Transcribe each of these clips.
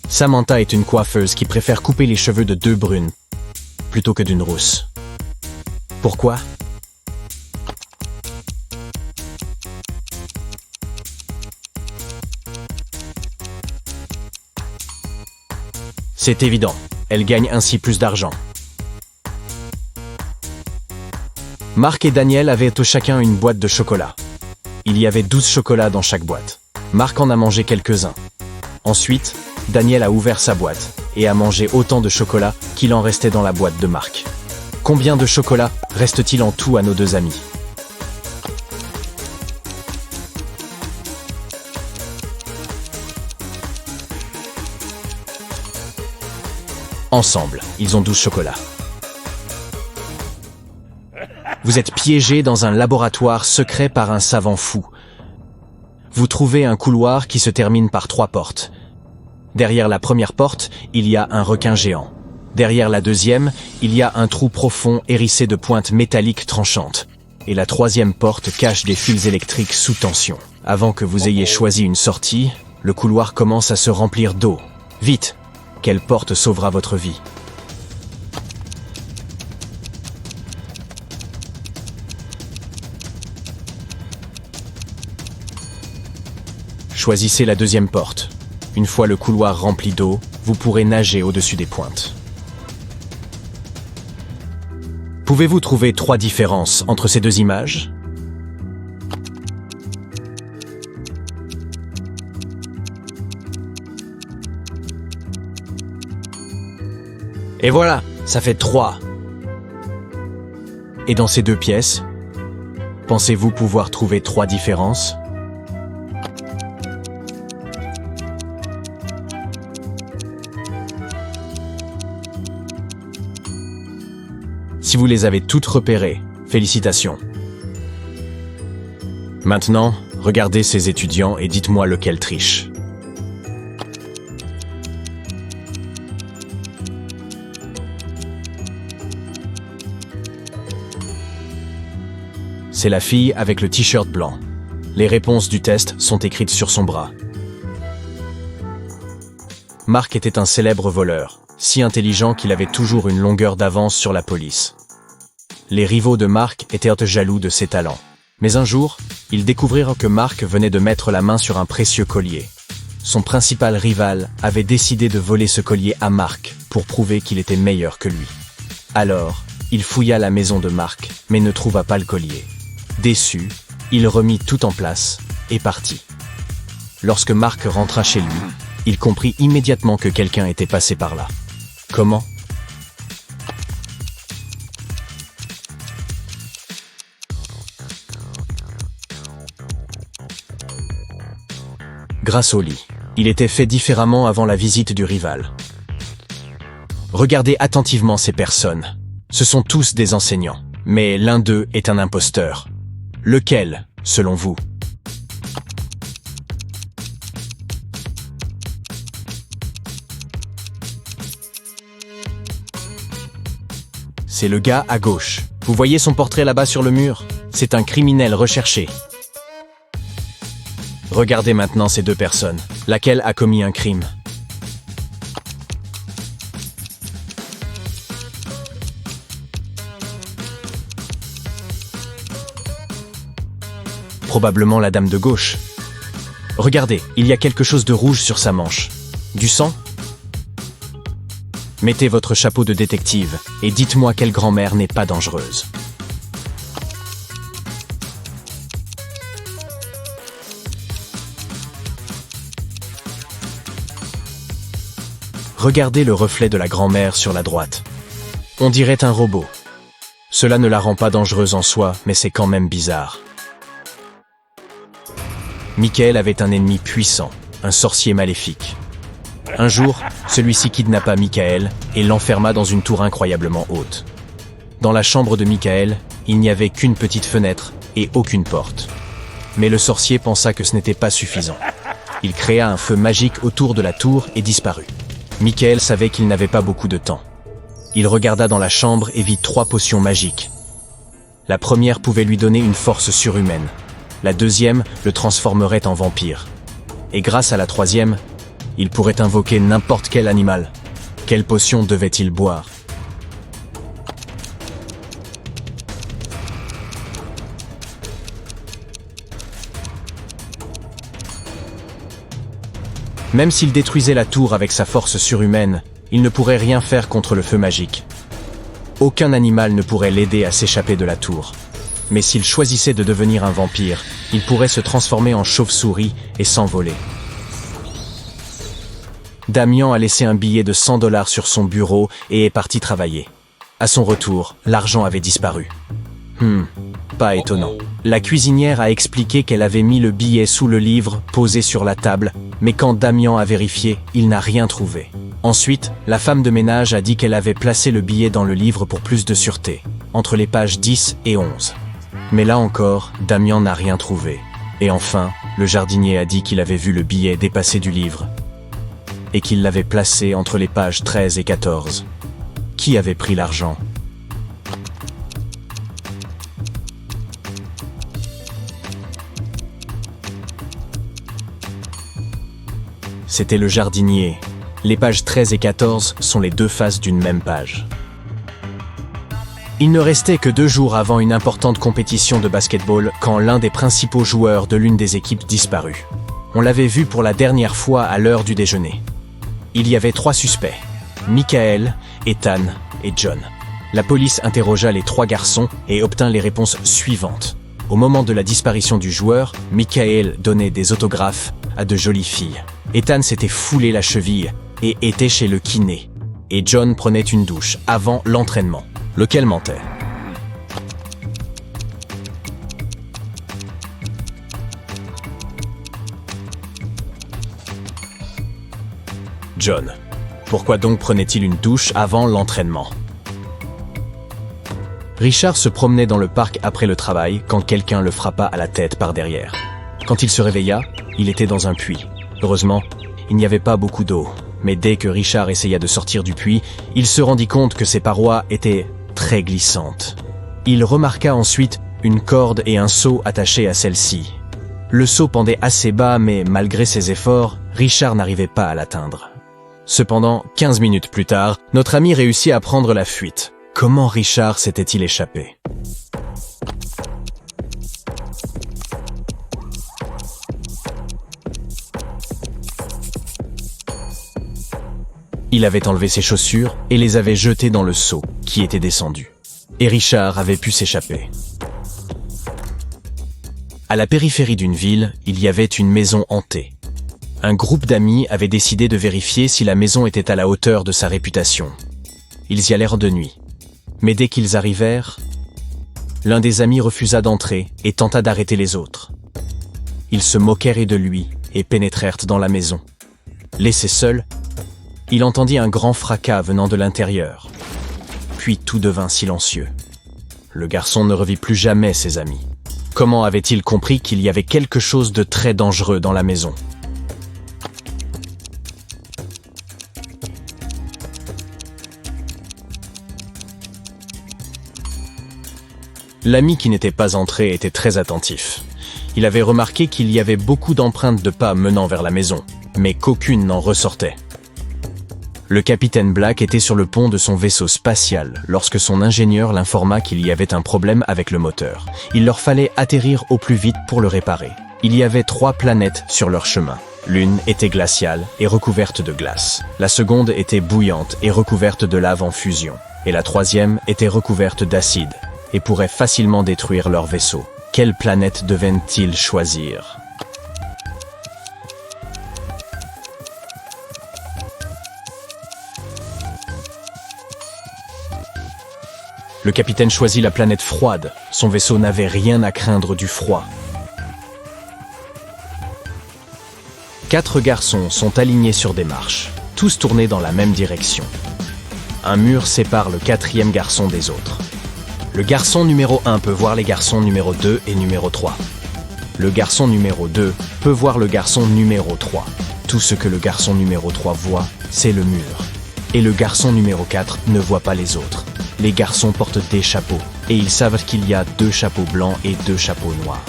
Samantha est une coiffeuse qui préfère couper les cheveux de deux brunes plutôt que d'une rousse. Pourquoi? C'est évident, elle gagne ainsi plus d'argent. Marc et Daniel avaient chacun une boîte de chocolat. Il y avait 12 chocolats dans chaque boîte. Marc en a mangé quelques-uns. Ensuite, Daniel a ouvert sa boîte et a mangé autant de chocolat qu'il en restait dans la boîte de Marc. Combien de chocolat reste-t-il en tout à nos deux amis? Ensemble, ils ont 12 chocolats. Vous êtes piégés dans un laboratoire secret par un savant fou. Vous trouvez un couloir qui se termine par 3 portes. Derrière la première porte, il y a un requin géant. Derrière la deuxième, il y a un trou profond hérissé de pointes métalliques tranchantes. Et la troisième porte cache des fils électriques sous tension. Avant que vous ayez choisi une sortie, le couloir commence à se remplir d'eau. Vite! Quelle porte sauvera votre vie? Choisissez la deuxième porte. Une fois le couloir rempli d'eau, vous pourrez nager au-dessus des pointes. Pouvez-vous trouver 3 différences entre ces deux images? Et voilà, ça fait 3. Et dans ces 2 pièces, pensez-vous pouvoir trouver 3 différences? Si vous les avez toutes repérées, félicitations. Maintenant, regardez ces étudiants et dites-moi lequel triche. C'est la fille avec le t-shirt blanc. Les réponses du test sont écrites sur son bras. Marc était un célèbre voleur, si intelligent qu'il avait toujours une longueur d'avance sur la police. Les rivaux de Marc étaient jaloux de ses talents. Mais un jour, ils découvrirent que Marc venait de mettre la main sur un précieux collier. Son principal rival avait décidé de voler ce collier à Marc pour prouver qu'il était meilleur que lui. Alors, il fouilla la maison de Marc, mais ne trouva pas le collier. Déçu, il remit tout en place et partit. Lorsque Marc rentra chez lui, il comprit immédiatement que quelqu'un était passé par là. Comment? Grâce au lit. Il était fait différemment avant la visite du rival. Regardez attentivement ces personnes. Ce sont tous des enseignants, mais l'un d'eux est un imposteur. Lequel, selon vous? C'est le gars à gauche. Vous voyez son portrait là-bas sur le mur? C'est un criminel recherché. Regardez maintenant ces 2 personnes. Laquelle a commis un crime? Probablement la dame de gauche. Regardez, il y a quelque chose de rouge sur sa manche. Du sang? Mettez votre chapeau de détective et dites-moi quelle grand-mère n'est pas dangereuse. Regardez le reflet de la grand-mère sur la droite. On dirait un robot. Cela ne la rend pas dangereuse en soi, mais c'est quand même bizarre. Michael avait un ennemi puissant, un sorcier maléfique. Un jour, celui-ci kidnappa Michael et l'enferma dans une tour incroyablement haute. Dans la chambre de Michael, il n'y avait qu'une petite fenêtre et aucune porte. Mais le sorcier pensa que ce n'était pas suffisant. Il créa un feu magique autour de la tour et disparut. Michael savait qu'il n'avait pas beaucoup de temps. Il regarda dans la chambre et vit 3 potions magiques. La première pouvait lui donner une force surhumaine. La deuxième le transformerait en vampire. Et grâce à la troisième, Il pourrait invoquer n'importe quel animal. Quelle potion devait-il boire? Même s'il détruisait la tour avec sa force surhumaine, il ne pourrait rien faire contre le feu magique. Aucun animal ne pourrait l'aider à s'échapper de la tour. Mais s'il choisissait de devenir un vampire, il pourrait se transformer en chauve-souris et s'envoler. Damian a laissé un billet de 100 $ sur son bureau et est parti travailler. À son retour, l'argent avait disparu. Pas étonnant. La cuisinière a expliqué qu'elle avait mis le billet sous le livre posé sur la table, mais quand Damian a vérifié, il n'a rien trouvé. Ensuite, la femme de ménage a dit qu'elle avait placé le billet dans le livre pour plus de sûreté, entre les pages 10 et 11. Mais là encore, Damian n'a rien trouvé. Et enfin, le jardinier a dit qu'il avait vu le billet dépasser du livre et qu'il l'avait placé entre les pages 13 et 14. Qui avait pris l'argent? C'était le jardinier. Les pages 13 et 14 sont les deux faces d'une même page. Il ne restait que 2 jours avant une importante compétition de basketball quand l'un des principaux joueurs de l'une des équipes disparut. On l'avait vu pour la dernière fois à l'heure du déjeuner. Il y avait 3 suspects, Michael, Ethan et John. La police interrogea les 3 garçons et obtint les réponses suivantes. Au moment de la disparition du joueur, Michael donnait des autographes à de jolies filles. Ethan s'était foulé la cheville et était chez le kiné. Et John prenait une douche avant l'entraînement. Lequel mentait? John. Pourquoi donc prenait-il une douche avant l'entraînement? Richard se promenait dans le parc après le travail quand quelqu'un le frappa à la tête par derrière. Quand il se réveilla, il était dans un puits. Heureusement, il n'y avait pas beaucoup d'eau, mais dès que Richard essaya de sortir du puits, il se rendit compte que ses parois étaient très glissantes. Il remarqua ensuite une corde et un seau attachés à celle-ci. Le seau pendait assez bas, mais malgré ses efforts, Richard n'arrivait pas à l'atteindre. Cependant, 15 minutes plus tard, notre ami réussit à prendre la fuite. Comment Richard s'était-il échappé? Il avait enlevé ses chaussures et les avait jetées dans le seau, qui était descendu. Et Richard avait pu s'échapper. À la périphérie d'une ville, il y avait une maison hantée. Un groupe d'amis avait décidé de vérifier si la maison était à la hauteur de sa réputation. Ils y allèrent de nuit. Mais dès qu'ils arrivèrent, l'un des amis refusa d'entrer et tenta d'arrêter les autres. Ils se moquèrent de lui et pénétrèrent dans la maison. Laissé seul, il entendit un grand fracas venant de l'intérieur. Puis tout devint silencieux. Le garçon ne revit plus jamais ses amis. Comment avait-il compris qu'il y avait quelque chose de très dangereux dans la maison? L'ami qui n'était pas entré était très attentif. Il avait remarqué qu'il y avait beaucoup d'empreintes de pas menant vers la maison, mais qu'aucune n'en ressortait. Le capitaine Black était sur le pont de son vaisseau spatial lorsque son ingénieur l'informa qu'il y avait un problème avec le moteur. Il leur fallait atterrir au plus vite pour le réparer. Il y avait 3 planètes sur leur chemin. L'une était glaciale et recouverte de glace. La seconde était bouillante et recouverte de lave en fusion. Et la troisième était recouverte d'acide et pourrait facilement détruire leur vaisseau. Quelle planète devaient-ils choisir? Le capitaine choisit la planète froide. Son vaisseau n'avait rien à craindre du froid. 4 garçons sont alignés sur des marches, tous tournés dans la même direction. Un mur sépare le 4e garçon des autres. Le garçon numéro 1 peut voir les garçons numéro 2 et numéro 3. Le garçon numéro 2 peut voir le garçon numéro 3. Tout ce que le garçon numéro 3 voit, c'est le mur. Et le garçon numéro 4 ne voit pas les autres. Les garçons portent des chapeaux, et ils savent qu'il y a 2 chapeaux blancs et 2 chapeaux noirs.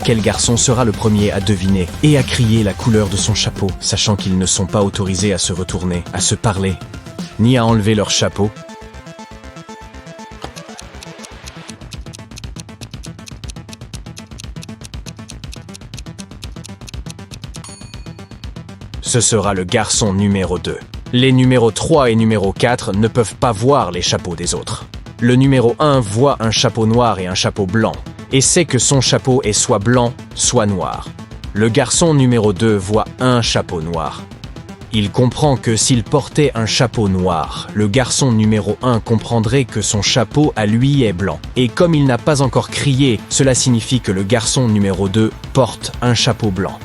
Quel garçon sera le premier à deviner et à crier la couleur de son chapeau, sachant qu'ils ne sont pas autorisés à se retourner, à se parler, ni à enlever leur chapeau? Ce sera le garçon numéro 2. Les numéros 3 et numéro 4 ne peuvent pas voir les chapeaux des autres. Le numéro 1 voit un chapeau noir et un chapeau blanc, et sait que son chapeau est soit blanc, soit noir. Le garçon numéro 2 voit un chapeau noir. Il comprend que s'il portait un chapeau noir, le garçon numéro 1 comprendrait que son chapeau à lui est blanc. Et comme il n'a pas encore crié, cela signifie que le garçon numéro 2 porte un chapeau blanc.